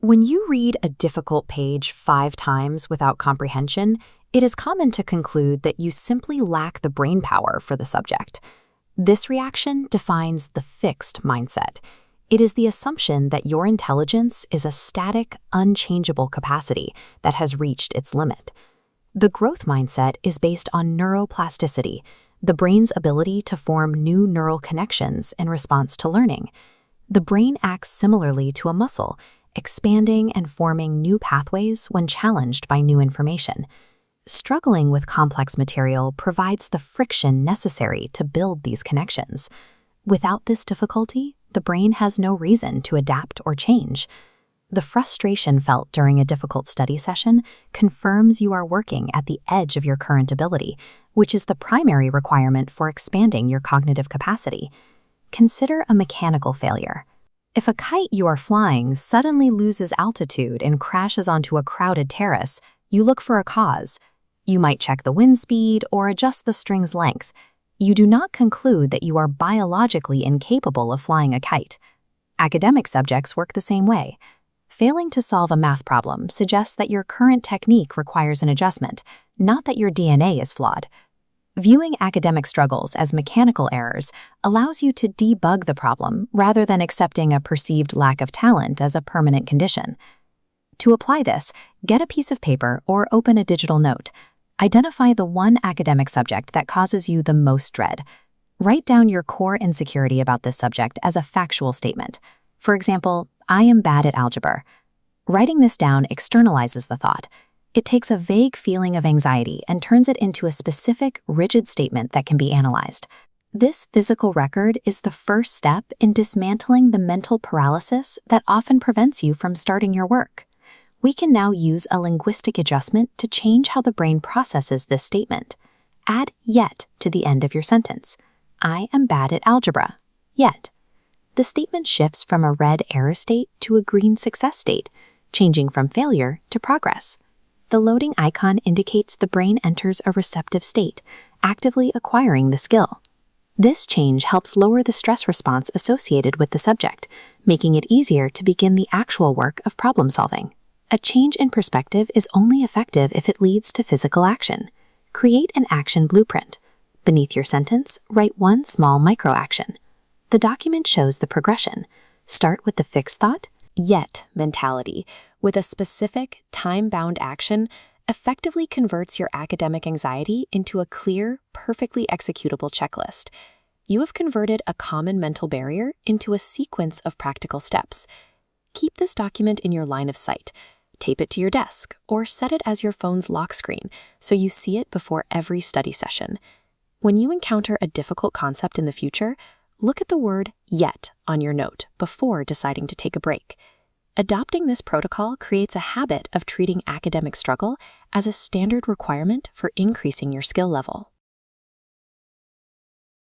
When you read a difficult page 5 times without comprehension, it is common to conclude that you simply lack the brain power for the subject. This reaction defines the fixed mindset. It is the assumption that your intelligence is a static, unchangeable capacity that has reached its limit. The growth mindset is based on neuroplasticity, the brain's ability to form new neural connections in response to learning. The brain acts similarly to a muscle, expanding and forming new pathways when challenged by new information. Struggling with complex material provides the friction necessary to build these connections. Without this difficulty, the brain has no reason to adapt or change. The frustration felt during a difficult study session confirms you are working at the edge of your current ability, which is the primary requirement for expanding your cognitive capacity. Consider a mechanical failure. If a kite you are flying suddenly loses altitude and crashes onto a crowded terrace, you look for a cause. You might check the wind speed or adjust the string's length. You do not conclude that you are biologically incapable of flying a kite. Academic subjects work the same way. Failing to solve a math problem suggests that your current technique requires an adjustment, not that your DNA is flawed. Viewing academic struggles as mechanical errors allows you to debug the problem rather than accepting a perceived lack of talent as a permanent condition. To apply this, get a piece of paper or open a digital note. Identify the one academic subject that causes you the most dread. Write down your core insecurity about this subject as a factual statement. For example, I am bad at algebra. Writing this down externalizes the thought. It takes a vague feeling of anxiety and turns it into a specific, rigid statement that can be analyzed. This physical record is the first step in dismantling the mental paralysis that often prevents you from starting your work. We can now use a linguistic adjustment to change how the brain processes this statement. Add yet to the end of your sentence. I am bad at algebra. Yet. The statement shifts from a red error state to a green success state, changing from failure to progress. The loading icon indicates the brain enters a receptive state, actively acquiring the skill. This change helps lower the stress response associated with the subject, making it easier to begin the actual work of problem solving. A change in perspective is only effective if it leads to physical action. Create an action blueprint. Beneath your sentence, write one small micro-action. The document shows the progression. Start with the fixed thought, yet mentality, with a specific, time-bound action, effectively converts your academic anxiety into a clear, perfectly executable checklist. You have converted a common mental barrier into a sequence of practical steps. Keep this document in your line of sight. Tape it to your desk, or set it as your phone's lock screen so you see it before every study session. When you encounter a difficult concept in the future, look at the word yet on your note before deciding to take a break. Adopting this protocol creates a habit of treating academic struggle as a standard requirement for increasing your skill level.